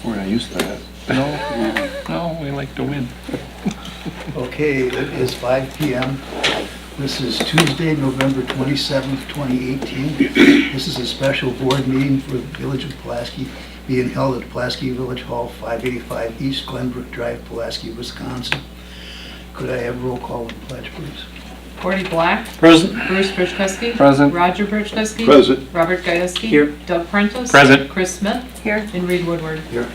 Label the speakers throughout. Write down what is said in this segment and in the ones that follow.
Speaker 1: We're not used to that.
Speaker 2: No, we like to win.
Speaker 3: Okay, it is 5 PM. This is Tuesday, November 27th, 2018. This is a special board meeting for the Village of Pulaski being held at Pulaski Village Hall, 585 East Glenbrook Drive, Pulaski, Wisconsin. Could I have roll call and pledge, please?
Speaker 4: Gordy Black.
Speaker 1: Present.
Speaker 4: Bruce Birchkowski.
Speaker 2: Present.
Speaker 4: Roger Birchkowski.
Speaker 1: Present.
Speaker 4: Robert Gajewski.
Speaker 2: Here.
Speaker 4: Doug Prentice.
Speaker 2: Present.
Speaker 4: Chris Smith. Here. And Reed Woodward.
Speaker 3: Here.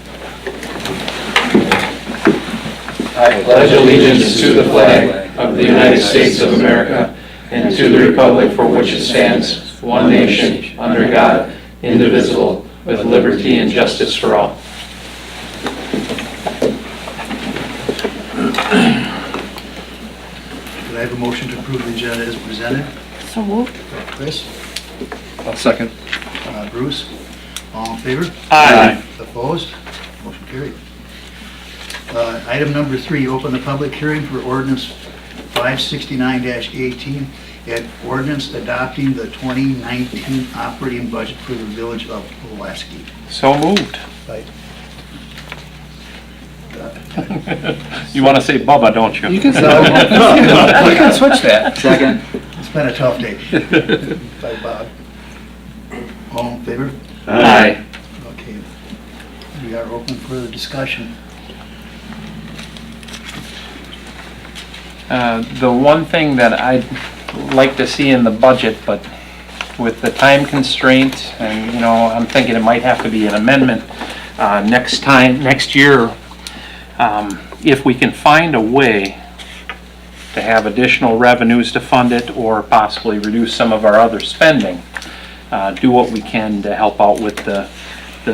Speaker 5: I pledge allegiance to the flag of the United States of America and to the republic for which it stands, one nation, under God, indivisible, with liberty and justice for all.
Speaker 3: Could I have a motion to approve the agenda as presented?
Speaker 4: So moved.
Speaker 3: Chris?
Speaker 1: I'll second.
Speaker 3: Bruce? All in favor?
Speaker 2: Aye.
Speaker 3: Opposed? Motion carried. Item number 3, open the public hearing for ordinance 569-18 and ordinance adopting the 2019 operating budget for the Village of Pulaski.
Speaker 2: So moved.
Speaker 3: Right.
Speaker 2: You want to say Bubba, don't you?
Speaker 1: You can switch that. Second.
Speaker 3: It's been a tough day. By Bob. All in favor?
Speaker 2: Aye.
Speaker 3: Okay. We are open for the discussion.
Speaker 2: The one thing that I'd like to see in the budget, but with the time constraint, and I'm thinking it might have to be an amendment next year, if we can find a way to have additional revenues to fund it or possibly reduce some of our other spending, do what we can to help out with the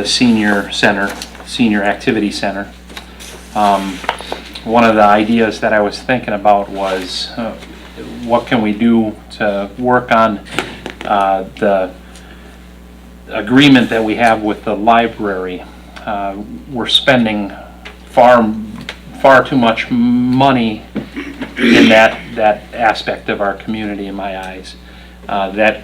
Speaker 2: senior activity center. One of the ideas that I was thinking about was what can we do to work on the agreement that we have with the library. We're spending far too much money in that aspect of our community in my eyes. That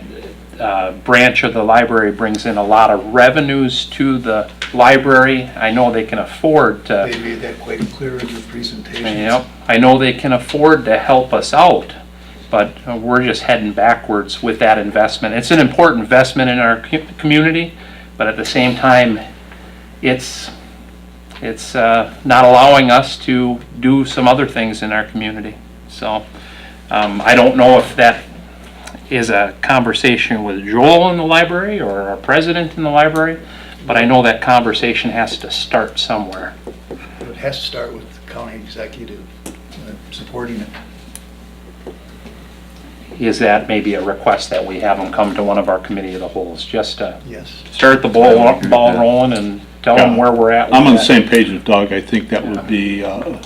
Speaker 2: branch of the library brings in a lot of revenues to the library. I know they can afford to.
Speaker 3: They made that quite clear in your presentation.
Speaker 2: Yep, I know they can afford to help us out, but we're just heading backwards with that investment. It's an important investment in our community, but at the same time, it's not allowing us to do some other things in our community. So I don't know if that is a conversation with Joel in the library or our president in the library, but I know that conversation has to start somewhere.
Speaker 3: It has to start with the county executive supporting it.
Speaker 2: Is that maybe a request that we have them come to one of our committee of the wholes, just to
Speaker 3: Yes.
Speaker 2: start the ball rolling and tell them where we're at with
Speaker 6: I'm on the
Speaker 2: that.
Speaker 6: same page with Doug. I think that would be a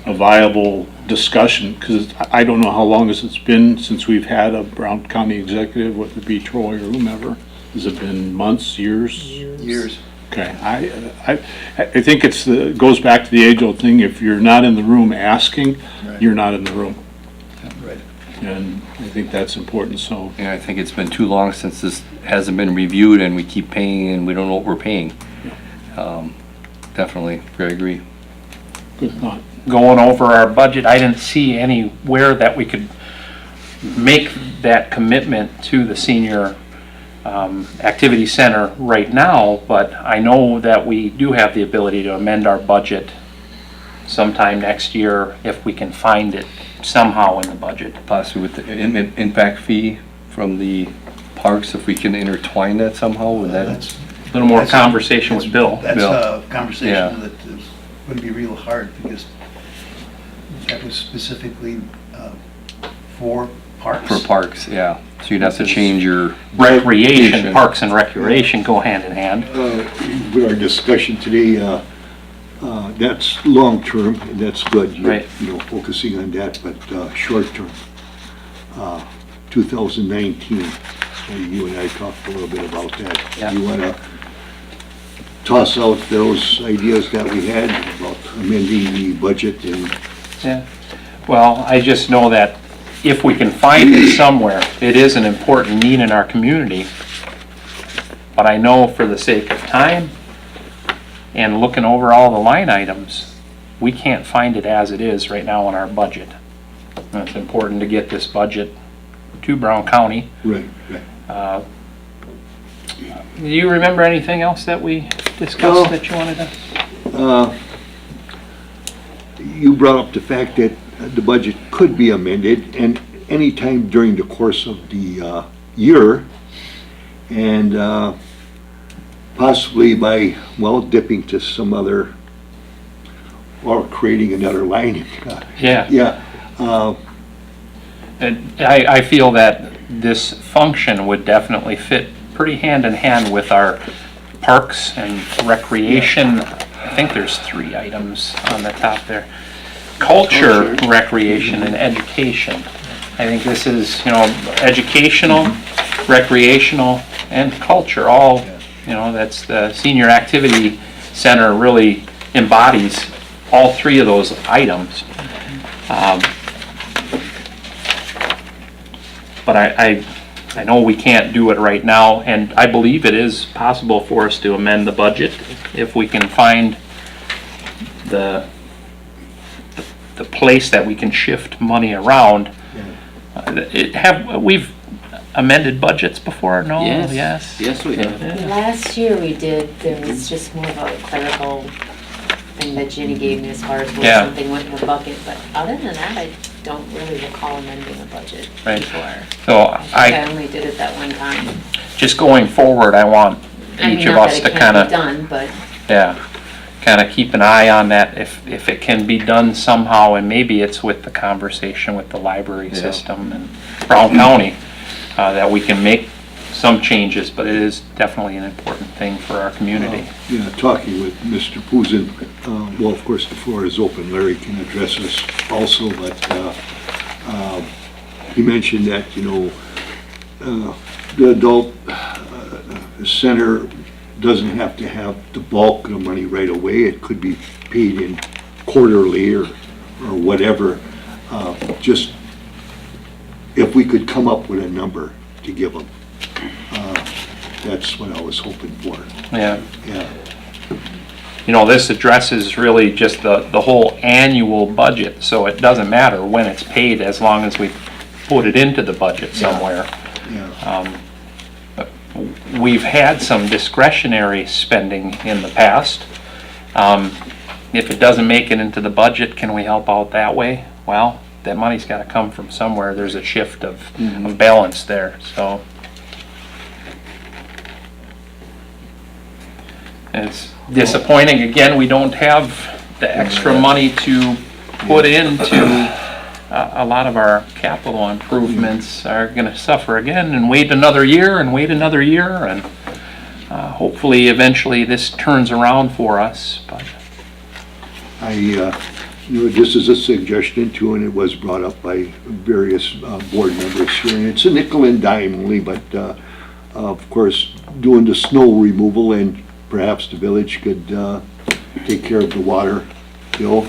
Speaker 6: viable discussion, because I don't know how long it's been since we've had a Brown County executive, whether it be Troy or whomever. Has it been months, years?
Speaker 3: Years.
Speaker 6: Okay, I think goes back to the age-old thing. If you're not in the room asking,
Speaker 3: Right.
Speaker 6: you're not in the room.
Speaker 3: Right.
Speaker 6: And I think that's important, so.
Speaker 1: And I think it's been too long since this hasn't been reviewed and we keep paying and we don't know what we're paying. Definitely, I agree.
Speaker 6: Good thought.
Speaker 2: Going over our budget, I didn't see anywhere that we could make that commitment to the senior activity center right now, but I know that we do have the ability to amend our budget sometime next year if we can find it somehow in the budget.
Speaker 1: Possibly with the impact fee from the parks, if we can intertwine that somehow with that.
Speaker 3: That's
Speaker 2: A little more conversation with Bill.
Speaker 3: That's
Speaker 1: Bill.
Speaker 3: a conversation
Speaker 1: Yeah.
Speaker 3: that is going to be real hard, because that was specifically for parks.
Speaker 1: For parks, yeah. So you'd have to change your.
Speaker 2: Recreation, parks and recreation go hand in hand.
Speaker 7: With our discussion today, that's long-term, and that's good.
Speaker 2: Right.
Speaker 7: Focusing on that, but short-term, 2019, you and I talked a little bit about that.
Speaker 2: Yeah.
Speaker 7: You want to toss out those ideas that we had about amending the budget and
Speaker 2: Yeah. Well, I just know that if we can find it somewhere, it is an important need in our community. But I know for the sake of time, and looking over all the line items, we can't find it as it is right now in our budget. And it's important to get this budget to Brown County.
Speaker 7: Right, right.
Speaker 2: Do you remember anything else that we discussed
Speaker 7: No.
Speaker 2: that you wanted to?
Speaker 7: You brought up the fact that the budget could be amended and anytime during the course of the year, and possibly by, well, dipping to some other, or creating another line.
Speaker 2: Yeah.
Speaker 7: Yeah,
Speaker 2: And I feel that this function would definitely fit pretty hand in hand with our parks and recreation. I think there's 3 items on the top there. Culture, recreation, and education. I think this is, educational, recreational, and culture, all, that's the Senior Activity Center really embodies all 3 of those items. But I know we can't do it right now, and I believe it is possible for us to amend the budget if we can find the place that we can shift money around. We've amended budgets before? No? Yes?
Speaker 5: Yes, we have.
Speaker 2: Yeah.
Speaker 8: Last year we did, there was just more of a clerical thing that Ginny gave me as far as where
Speaker 2: Yeah.
Speaker 8: something went in the bucket, but other than that, I don't really recall amending a budget
Speaker 2: Right.
Speaker 8: before.
Speaker 2: So
Speaker 8: I think I
Speaker 2: I,
Speaker 8: only did it that one time.
Speaker 2: just going forward, I want
Speaker 8: I mean,
Speaker 2: each of
Speaker 8: not
Speaker 2: us
Speaker 8: that
Speaker 2: to
Speaker 8: it
Speaker 2: kind
Speaker 8: can't be
Speaker 2: of,
Speaker 8: done, but
Speaker 2: kind of keep an eye on that if it can be done somehow, and maybe it's with the conversation with the library
Speaker 1: Yeah.
Speaker 2: system and Brown County, that we can make some changes, but it is definitely an important thing for our community.
Speaker 7: yeah, talking with Mr. Puzin, well, of course, the floor is open, Larry can address us also, but he mentioned that, the adult center doesn't have to have the bulk of the money right away. It could be paid in quarterly or whatever. Just if we could come up with a number to give them. That's what I was hoping for.
Speaker 2: Yeah.
Speaker 7: Yeah,
Speaker 2: This addresses really just the whole annual budget, so it doesn't matter when it's paid as long as we put it into the budget somewhere.
Speaker 7: yeah.
Speaker 2: We've had some discretionary spending in the past. If it doesn't make it into the budget, can we help out that way? Well, that money's got to come from somewhere. There's a shift of balance there, so. It's disappointing, again, we don't have the extra money to put into a lot of our capital improvements are gonna suffer again and wait another year and wait another year, and hopefully eventually this turns around for us, but.
Speaker 7: This is a suggestion too, and it was brought up by various board members here, and it's a nickel and dime only, but of course, doing the snow removal, and perhaps the village could take care of the water bill.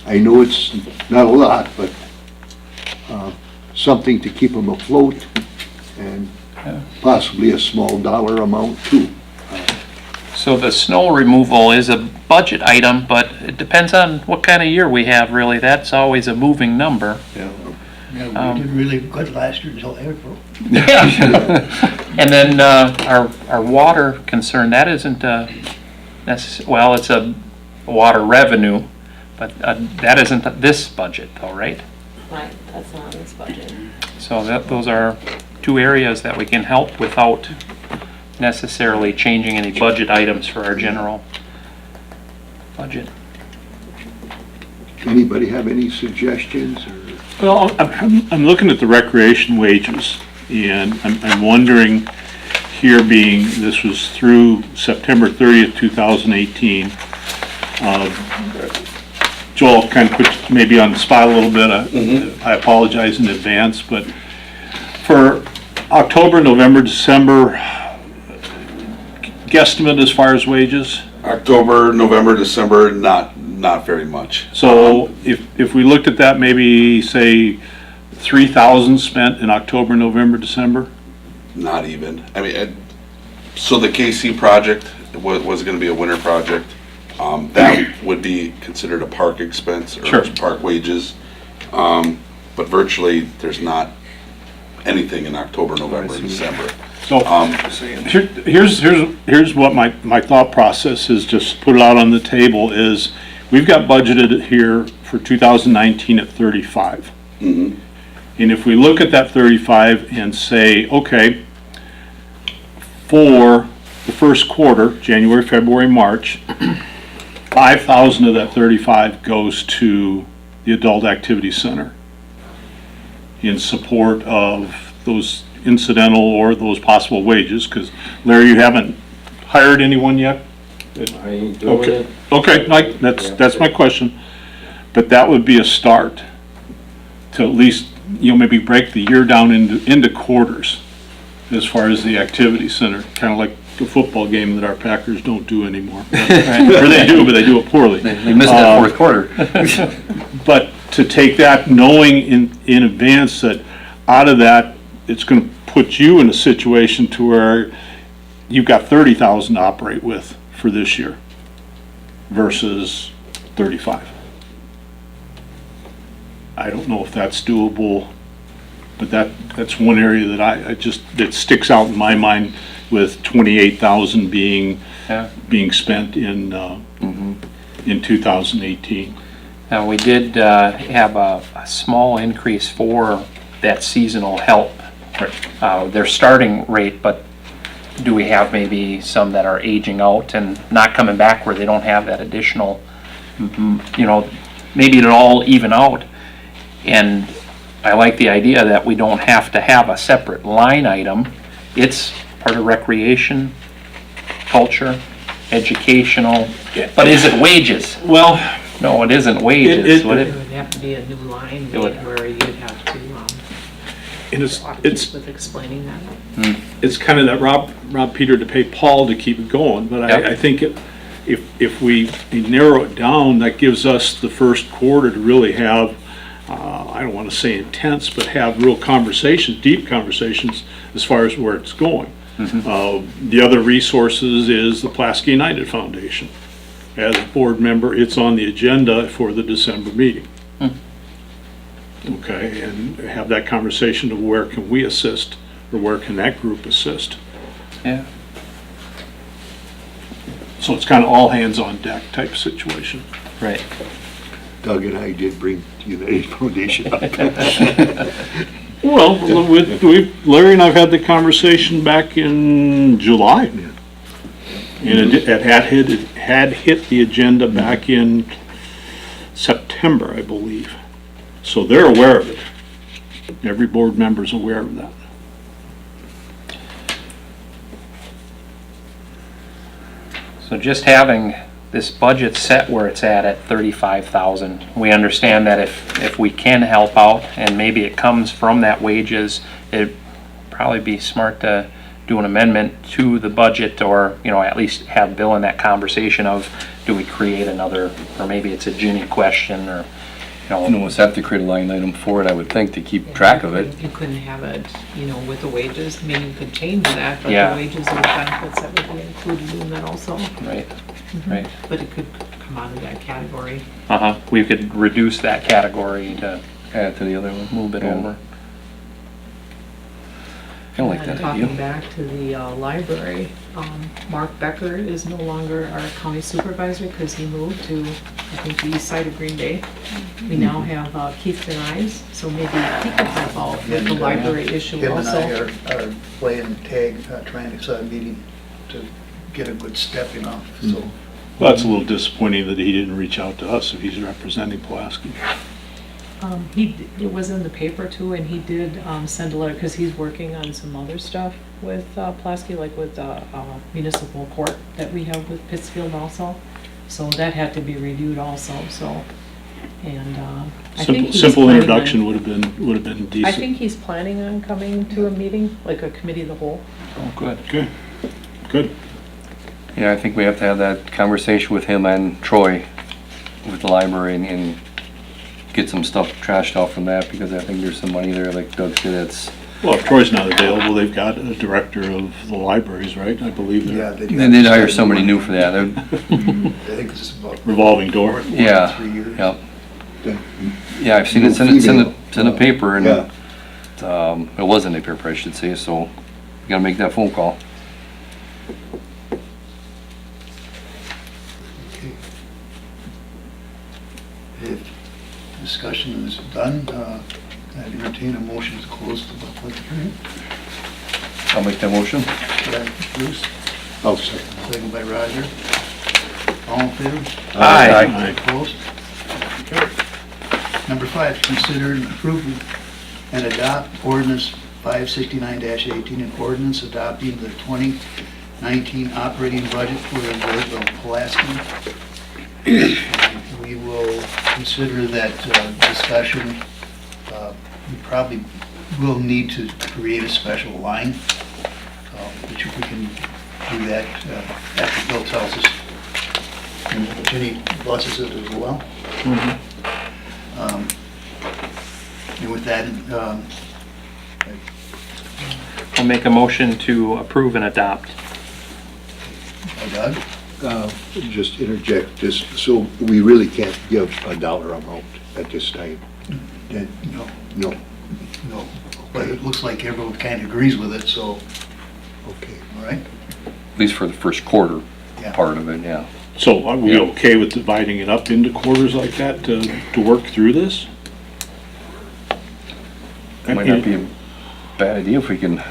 Speaker 7: I know it's not a lot, but something to keep them afloat, and possibly a small dollar amount too.
Speaker 2: So the snow removal is a budget item, but it depends on what kind of year we have, really. That's always a moving number.
Speaker 3: Yeah, we did really good last year until April.
Speaker 2: And then our water concern, that isn't well, it's a water revenue, but that isn't this budget though, right?
Speaker 8: right, that's not in this budget.
Speaker 2: So those are 2 areas that we can help without necessarily changing any budget items for our general budget.
Speaker 7: Anybody have any suggestions, or?
Speaker 6: Well, I'm looking at the recreation wages, and I'm wondering, here being, this was through September 30th, 2018. Joel kind of put maybe on the spot a little bit. I apologize in advance, but for October, November, December, guesstimate as far as wages?
Speaker 9: October, November, December, not very much.
Speaker 6: So if we looked at that, maybe say 3,000 spent in October, November, December?
Speaker 9: Not even. I mean, So the KC project was gonna be a winter project. That would be considered a park expense or
Speaker 2: Sure.
Speaker 9: park wages. But virtually, there's not anything in October, November, and December.
Speaker 6: So, here's what my thought process is, just put it out on the table, is we've got budgeted here for 2019 at 35.
Speaker 9: Mhm.
Speaker 6: And if we look at that 35 and say, okay, for the first quarter, January, February, March, 5,000 of that 35 goes to the Adult Activity Center in support of those incidental or those possible wages, because Larry, you haven't hired anyone yet?
Speaker 5: Are you doing
Speaker 6: Okay,
Speaker 5: it?
Speaker 6: okay, like, that's my question. But that would be a start to at least, maybe break the year down into quarters as far as the activity center, kind of like the football game that our Packers don't do anymore. Or they do, but they do it poorly.
Speaker 1: They missed that fourth quarter.
Speaker 6: But to take that, knowing in advance that out of that, it's gonna put you in a situation to where you've got 30,000 to operate with for this year versus 35. I don't know if that's doable, but that's one area that that sticks out in my mind, with 28,000 being spent in 2018.
Speaker 2: Now, we did have a small increase for that seasonal help. Their starting rate, but do we have maybe some that are aging out and not coming back where they don't have that additional, maybe it'll all even out. And I like the idea that we don't have to have a separate line item. It's part of recreation, culture, educational, but is it wages?
Speaker 6: Well,
Speaker 2: No, it isn't wages, would
Speaker 4: It
Speaker 2: it?
Speaker 4: would have to be a new line
Speaker 2: It would.
Speaker 4: made where you'd have to,
Speaker 6: and it's
Speaker 4: with explaining that.
Speaker 6: it's kind of that rob Peter to pay Paul to keep it going, but
Speaker 2: Yep.
Speaker 6: I think if we narrow it down, that gives us the first quarter to really have, I don't want to say intense, but have real conversations, deep conversations as far as where it's going. The other resources is the Pulaski United Foundation. As a board member, it's on the agenda for the December meeting. Okay, and have that conversation of where can we assist, or where can that group assist?
Speaker 2: Yeah.
Speaker 6: So it's kind of all hands on deck type situation.
Speaker 2: Right.
Speaker 7: Doug and I did bring United Foundation up.
Speaker 6: Well, Larry and I've had the conversation back in July. And it had hit the agenda back in September, I believe. So they're aware of it. Every board member's aware of that.
Speaker 2: So just having this budget set where it's at 35,000, we understand that if we can help out, and maybe it comes from that wages, it'd probably be smart to do an amendment to the budget, or, at least have Bill in that conversation of, do we create another, or maybe it's a Ginny question, or,
Speaker 1: You almost have to create a line item for it, I would think, to keep track of it.
Speaker 4: You couldn't have it, with the wages, I mean, you could change that, but
Speaker 2: Yeah.
Speaker 4: the wages and benefits that would be included in that also.
Speaker 2: right, right.
Speaker 4: But it could come out of that category.
Speaker 2: We could reduce that category to
Speaker 1: Add to the other one.
Speaker 2: move it
Speaker 1: Yeah.
Speaker 2: over.
Speaker 1: I don't like
Speaker 4: And
Speaker 1: that
Speaker 4: talking
Speaker 1: idea.
Speaker 4: back to the library, Mark Becker is no longer our county supervisor because he moved to, I think, the east side of Green Bay. We now have Keith Denies, so maybe he could help out with the library issue
Speaker 3: Him and I
Speaker 4: also.
Speaker 3: are playing tag, trying to set a meeting to get a good stepping off, so.
Speaker 6: Well, that's a little disappointing that he didn't reach out to us if he's representing Pulaski.
Speaker 4: It was in the paper too, and he did send a letter, because he's working on some other stuff with Pulaski, like with municipal court that we have with Pittsfield also. So that had to be reviewed also, so, and I think he's
Speaker 6: Simple
Speaker 4: planning
Speaker 6: introduction
Speaker 4: on-
Speaker 6: would have been
Speaker 4: I
Speaker 6: decent.
Speaker 4: think he's planning on coming to a meeting, like a committee of the whole.
Speaker 2: Oh, good.
Speaker 6: Okay, good.
Speaker 1: Yeah, I think we have to have that conversation with him and Troy with the library and get some stuff trashed out from that, because I think there's some money there, like Doug said, that's
Speaker 6: Well, if Troy's not available, they've got a director of the libraries, right? I believe
Speaker 3: Yeah,
Speaker 6: they're
Speaker 3: they
Speaker 1: They did hire somebody new for that.
Speaker 3: I think it's about
Speaker 6: revolving door.
Speaker 1: Yeah,
Speaker 3: 3 years.
Speaker 1: Yep.
Speaker 7: Okay.
Speaker 1: Yeah, I've seen it, it's in the paper, and,
Speaker 7: Yeah.
Speaker 1: it was in the paper, I should say, so you gotta make that phone call.
Speaker 3: Okay. If discussion is done, I entertain a motion to close the public hearing.
Speaker 1: I'll make that motion.
Speaker 3: By Bruce,
Speaker 7: I'll second.
Speaker 3: second by Roger. All in favor?
Speaker 6: Aye.
Speaker 3: Opposed? Number 5, consider and approve and adopt ordinance 569-18, an ordinance adopting the 2019 operating budget for the village of Pulaski. We will consider that discussion. We probably will need to create a special line, which we can do that after Bill tells us. And Jenny blesses it as well. And with that,
Speaker 2: I'll make a motion to approve and adopt.
Speaker 3: Doug?
Speaker 7: Just interject, just, so we really can't give a dollar amount at this time?
Speaker 3: No,
Speaker 7: No.
Speaker 3: no, but it looks like everyone kind of agrees with it, so,
Speaker 7: Okay.
Speaker 3: all right?
Speaker 1: At least for the first quarter
Speaker 3: Yeah.
Speaker 1: part of it, yeah.
Speaker 6: So are we okay with dividing it up into quarters like that to work through this?
Speaker 1: It might not be a bad idea if we can,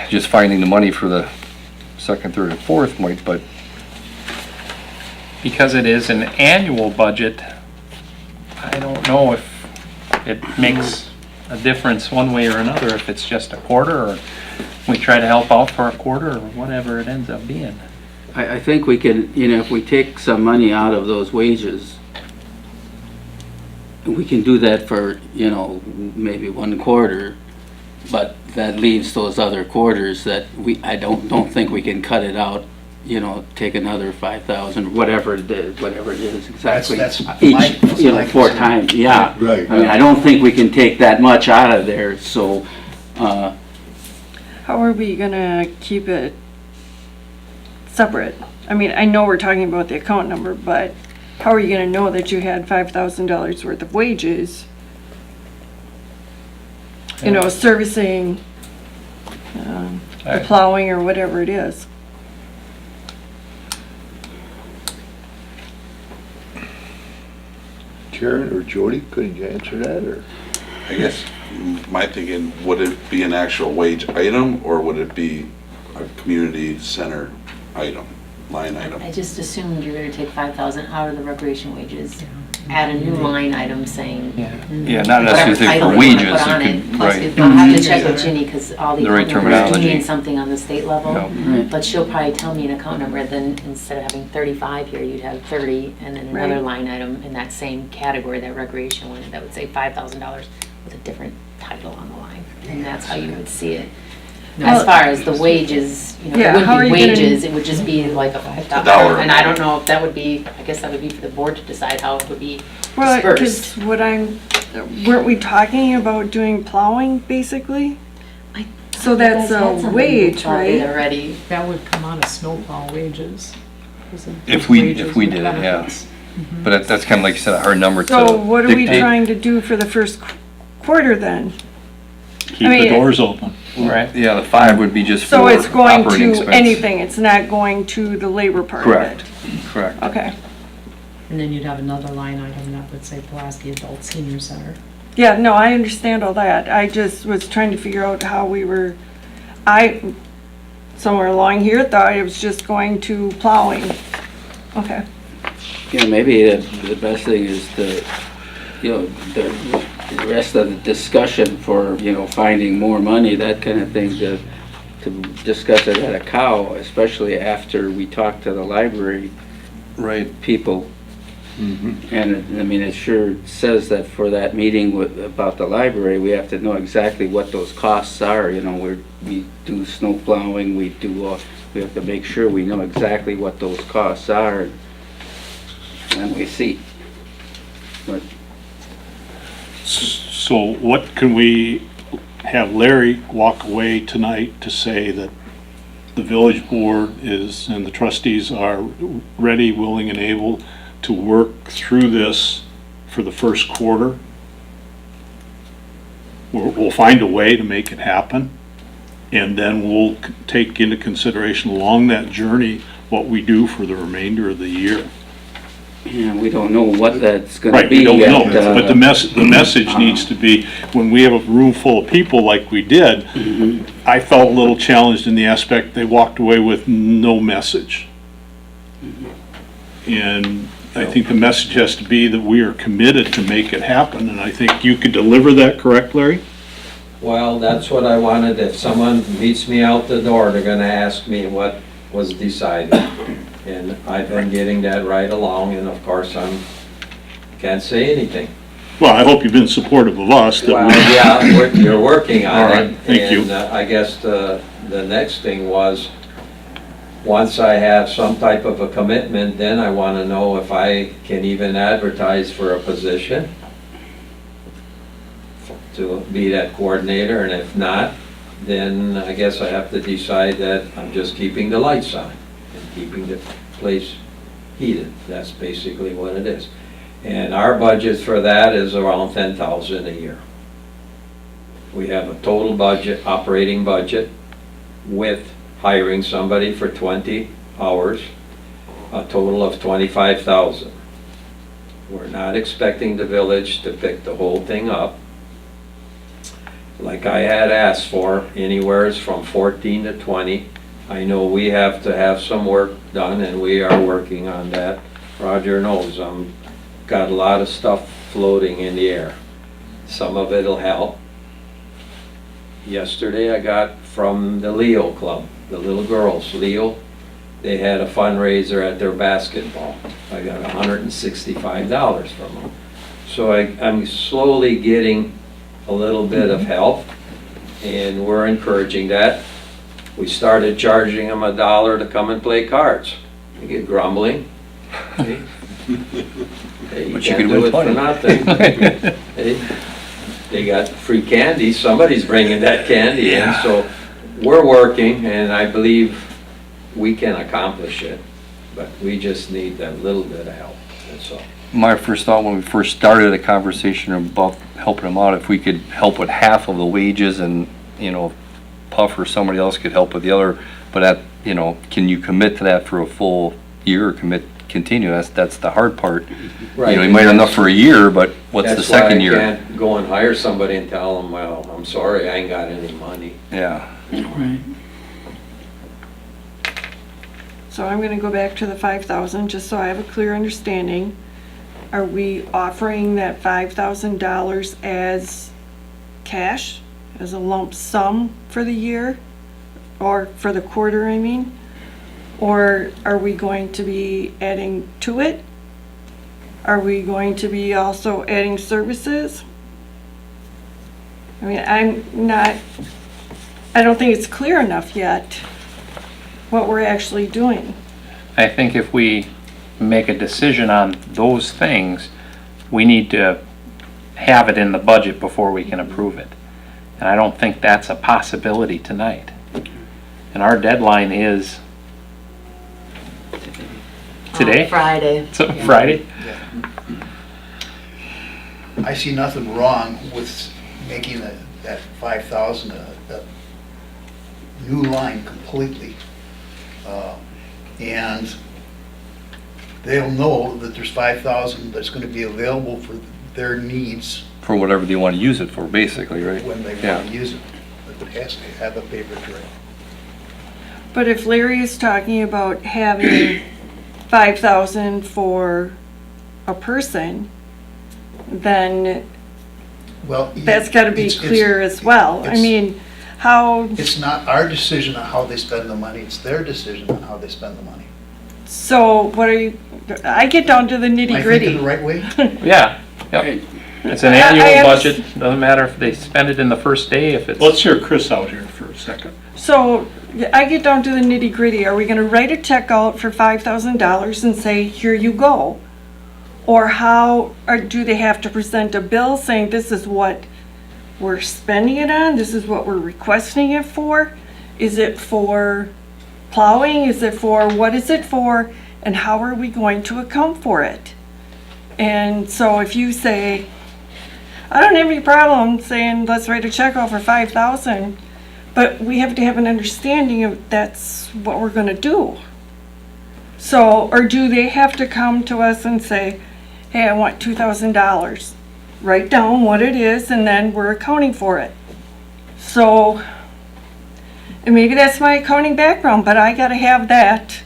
Speaker 1: just finding the money for the second, third, and fourth might, but
Speaker 2: Because it is an annual budget, I don't know if it makes a difference one way or another, if it's just a quarter, or we try to help out for a quarter, or whatever it ends up being.
Speaker 5: I think we can, if we take some money out of those wages, we can do that for, maybe 1 quarter, but that leaves those other quarters that I don't think we can cut it out, take another 5,000, whatever it is exactly.
Speaker 3: That's
Speaker 5: Each,
Speaker 3: my
Speaker 5: 4
Speaker 3: concern.
Speaker 5: times, yeah.
Speaker 7: Right.
Speaker 5: I mean, I don't think we can take that much out of there, so,
Speaker 10: How are we gonna keep it separate? I mean, I know we're talking about the account number, but how are you gonna know that you had $5,000 worth of wages? Servicing, the plowing or whatever it is.
Speaker 7: Karen or Jody, couldn't you answer that, or?
Speaker 9: I guess my thinking, would it be an actual wage item or would it be a community center item, line item?
Speaker 8: I just assumed you were gonna take 5,000 out of the recreation wages, add a new line item saying.
Speaker 1: yeah, not
Speaker 8: whatever
Speaker 1: necessarily
Speaker 8: title
Speaker 1: for
Speaker 8: you wanna
Speaker 1: wages,
Speaker 8: put on
Speaker 1: it
Speaker 8: it.
Speaker 1: could,
Speaker 8: Plus,
Speaker 1: right.
Speaker 8: I'll have to check with Ginny, because all the
Speaker 1: The right
Speaker 8: account numbers do
Speaker 1: terminology.
Speaker 8: mean something on the state level.
Speaker 1: Yeah.
Speaker 8: But she'll probably tell me an account number, then instead of having 35 here, you'd have 30, and then another
Speaker 10: Right.
Speaker 8: line item in that same category, that recreation one, that would say $5,000 with a different title on the line. And that's how you would see it. As far as the wages, it
Speaker 10: Yeah, how are
Speaker 8: wouldn't be
Speaker 10: you gonna-
Speaker 8: wages, it would just be like a $5.
Speaker 9: dollar
Speaker 8: And I
Speaker 9: amount.
Speaker 8: don't know if that would be, I guess that would be for the board to decide how it would be
Speaker 10: Well,
Speaker 8: dispersed.
Speaker 10: because weren't we talking about doing plowing, basically? So that's a
Speaker 8: something
Speaker 10: wage,
Speaker 8: we
Speaker 10: right?
Speaker 8: Already.
Speaker 4: That would come out of snowplow wages.
Speaker 1: If we
Speaker 4: Wages
Speaker 1: did
Speaker 4: with
Speaker 1: it, yeah.
Speaker 4: benefits.
Speaker 1: But that's kind of like you said, a hard number to
Speaker 10: So what are we
Speaker 1: dictate.
Speaker 10: trying to do for the first quarter then?
Speaker 6: Keep
Speaker 10: I
Speaker 6: the
Speaker 10: mean-
Speaker 6: doors open.
Speaker 2: Right.
Speaker 1: Yeah, the 5 would be just for
Speaker 10: So it's going
Speaker 1: operating
Speaker 10: to
Speaker 1: expense.
Speaker 10: anything, it's not going to the labor part of it?
Speaker 1: Correct, correct.
Speaker 10: Okay.
Speaker 4: And then you'd have another line item that would say Pulaski Adult Senior Center.
Speaker 10: Yeah, no, I understand all that. I just was trying to figure out how we were, somewhere along here, thought it was just going to plowing. Okay.
Speaker 5: Maybe the best thing is the rest of the discussion for, finding more money, that kind of thing, to discuss it at a cow, especially after we talk to the library
Speaker 1: Right.
Speaker 5: people. And, I mean, it sure says that for that meeting about the library, we have to know exactly what those costs are, we do snow plowing, we have to make sure we know exactly what those costs are, and we see. But
Speaker 6: So what can we have Larry walk away tonight to say that the village board is, and the trustees are ready, willing, and able to work through this for the first quarter. We'll find a way to make it happen, and then we'll take into consideration along that journey what we do for the remainder of the year.
Speaker 11: And we don't know what that's gonna
Speaker 6: Right,
Speaker 11: be
Speaker 6: we don't
Speaker 11: yet.
Speaker 6: know, but the message needs to be, when we have a room full of people like we did, I felt a little challenged in the aspect they walked away with no message. And I think the message has to be that we are committed to make it happen, and I think you could deliver that, correct, Larry?
Speaker 5: Well, that's what I wanted. If someone meets me out the door, they're gonna ask me what was decided. And I've been getting that right along, and of course, can't say anything.
Speaker 6: Well, I hope you've been supportive of us. That
Speaker 5: Well,
Speaker 6: we-
Speaker 5: yeah, you're working
Speaker 6: All
Speaker 5: on
Speaker 6: right,
Speaker 5: it.
Speaker 6: thank you.
Speaker 5: And I guess the next thing was, once I have some type of a commitment, then I wanna know if I can even advertise for a position to be that coordinator, and if not, then I guess I have to decide that I'm just keeping the lights on and keeping the place heated. That's basically what it is. And our budget for that is around 10,000 a year. We have a total budget, operating budget, with hiring somebody for 20 hours, a total of 25,000. We're not expecting the village to pick the whole thing up. Like I had asked for, anywheres from 14 to 20. I know we have to have some work done, and we are working on that. Roger knows got a lot of stuff floating in the air. Some of it'll help. Yesterday I got from the Leo Club, the little girls, Leo, they had a fundraiser at their basketball. I got $165 from them. So I'm slowly getting a little bit of help, and we're encouraging that. We started charging them $1 to come and play cards. You get grumbling. Hey, you
Speaker 1: But you
Speaker 5: can't
Speaker 1: could
Speaker 5: do
Speaker 1: win
Speaker 5: it for
Speaker 1: 20.
Speaker 5: nothing. Hey, they got free candy, somebody's bringing that candy in,
Speaker 1: Yeah.
Speaker 5: so we're working, and I believe we can accomplish it, but we just need that little bit of help, that's all.
Speaker 1: My first thought when we first started the conversation about helping them out, if we could help with half of the wages and, Puff or somebody else could help with the other, but can you commit to that for a full year or continue? That's the hard part. You might have enough for a year, but what's the second year?
Speaker 5: That's why I can't go and hire somebody and tell them, well, I'm sorry, I ain't got any money.
Speaker 1: Yeah.
Speaker 11: Right.
Speaker 10: So I'm gonna go back to the 5,000, just so I have a clear understanding. Are we offering that $5,000 as cash, as a lump sum for the year? Or for the quarter, I mean? Or are we going to be adding to it? Are we going to be also adding services? I mean, I don't think it's clear enough yet what we're actually doing.
Speaker 2: I think if we make a decision on those things, we need to have it in the budget before we can approve it. And I don't think that's a possibility tonight. And our deadline is today?
Speaker 8: Friday.
Speaker 2: So Friday?
Speaker 3: I see nothing wrong with making that 5,000 a new line completely. And they'll know that there's 5,000 that's gonna be available for their needs
Speaker 1: For whatever they want to use it for, basically, right?
Speaker 3: when they
Speaker 1: Yeah.
Speaker 3: wanna use it. But it has to have a paper trail.
Speaker 10: But if Larry is talking about having 5,000 for a person, then
Speaker 3: Well,
Speaker 10: that's gotta be
Speaker 3: it's-
Speaker 10: clear as well. I
Speaker 3: it's-
Speaker 10: mean, how,
Speaker 3: It's not our decision on how they spend the money, it's their decision on how they spend the money.
Speaker 10: so what are you, I get down to the nitty
Speaker 3: Am I thinking
Speaker 10: gritty.
Speaker 3: the right way?
Speaker 2: Yeah, yep. It's an
Speaker 10: I
Speaker 2: annual
Speaker 10: under-
Speaker 2: budget, doesn't matter if they spend it in the first day, if it's.
Speaker 6: Let's hear Chris out here for a second.
Speaker 10: So I get down to the nitty gritty. Are we gonna write a check out for $5,000 and say, here you go? Or how, or do they have to present a bill saying this is what we're spending it on, this is what we're requesting it for. Is it for plowing? Is it for, what is it for? And how are we going to account for it? And so if you say, I don't have any problem saying, let's write a check out for 5,000, but we have to have an understanding of that's what we're gonna do. So, or do they have to come to us and say, hey, I want $2,000? Write down what it is and then we're accounting for it. So, and maybe that's my accounting background, but I gotta have that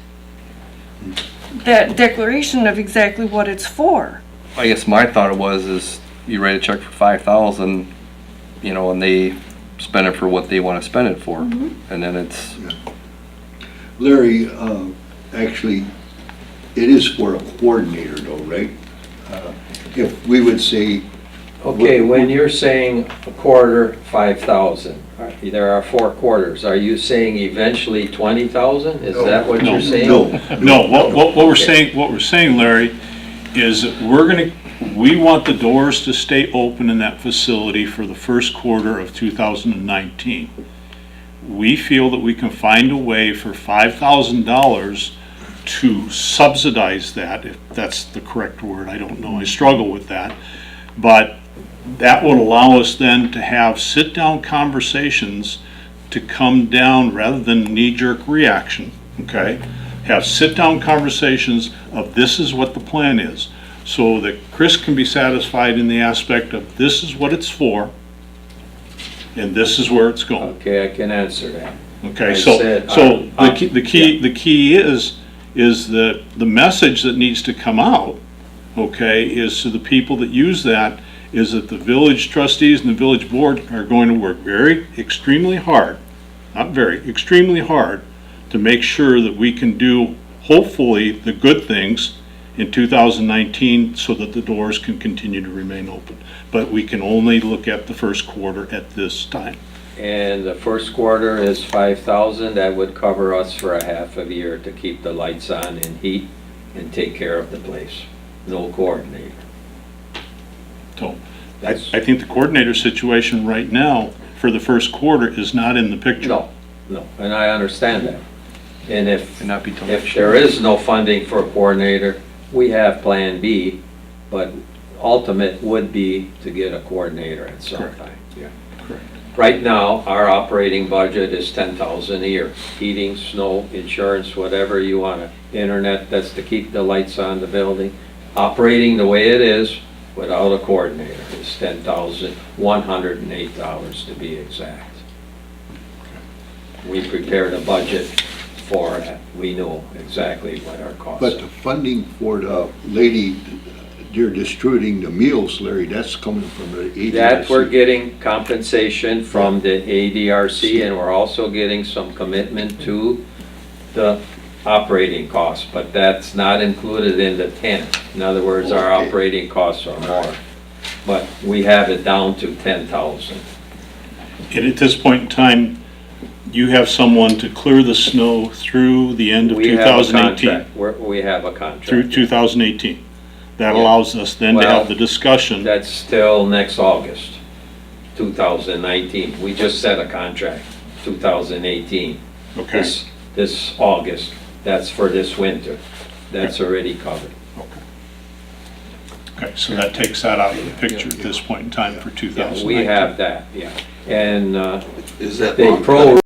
Speaker 10: declaration of exactly what it's for.
Speaker 1: I guess my thought was is you write a check for 5,000, you know, and they spend it for what they want to spend it for. And then it's,
Speaker 7: Larry, actually, it is for a coordinator though, right? If we would say,
Speaker 5: Okay, when you're saying a quarter, 5,000, there are 4 quarters. Are you saying eventually 20,000? Is that what you're saying?
Speaker 6: No, what we're saying, Larry, is that we want the doors to stay open in that facility for the first quarter of 2019. We feel that we can find a way for $5,000 to subsidize that, if that's the correct word, I don't know, I struggle with that. But that would allow us then to have sit-down conversations to come down rather than knee-jerk reaction, okay? Have sit-down conversations of this is what the plan is, so that Chris can be satisfied in the aspect of this is what it's for, and this is where it's going.
Speaker 5: Okay, I can answer that.
Speaker 6: Okay,
Speaker 5: I
Speaker 6: so
Speaker 5: said,
Speaker 6: the key is that the message that needs to come out, okay, is to the people that use that, is that the village trustees and the village board are going to work extremely hard, extremely hard to make sure that we can do, hopefully, the good things in 2019 so that the doors can continue to remain open. But we can only look at the first quarter at this time.
Speaker 5: And the first quarter is 5,000, that would cover us for a half of a year to keep the lights on and heat and take care of the place. No coordinator.
Speaker 6: So I think the coordinator situation right now for the first quarter is not in the picture.
Speaker 5: No, and I understand that. And if
Speaker 1: not be till next
Speaker 5: if
Speaker 1: year.
Speaker 5: there is no funding for a coordinator, we have Plan B, but ultimate would be to get a coordinator at some
Speaker 6: Correct.
Speaker 5: time. Yeah.
Speaker 6: Correct.
Speaker 5: Right now, our operating budget is 10,000 a year. Heating, snow, insurance, whatever you want. Internet, that's to keep the lights on the building. Operating the way it is without a coordinator is $10,108 to be exact. We prepared a budget for it. We know exactly what our costs
Speaker 7: but
Speaker 5: are.
Speaker 7: the funding for the lady, they're distributing the meals, Larry, that's coming from the agency.
Speaker 5: That we're getting compensation from the ADRC, and we're also getting some commitment to the operating costs, but that's not included in the 10. In other words, our
Speaker 7: Okay.
Speaker 5: operating costs are more, but we have it down to 10,000.
Speaker 6: And at this point in time, you have someone to clear the snow through the end of
Speaker 5: We have a
Speaker 6: 2018.
Speaker 5: contract. We have a contract.
Speaker 6: Through 2018. That
Speaker 5: Yeah.
Speaker 6: allows us then to
Speaker 5: Well,
Speaker 6: have the discussion.
Speaker 5: That's till next August, 2019. We just set a contract, 2018.
Speaker 6: Okay.
Speaker 5: This August, that's for this winter. That's already covered.
Speaker 6: Okay, so that takes that out of the picture at this point in time for
Speaker 5: Yeah,
Speaker 6: 2019.
Speaker 5: we have that, yeah. And
Speaker 9: Is that
Speaker 5: they
Speaker 9: long?
Speaker 5: pro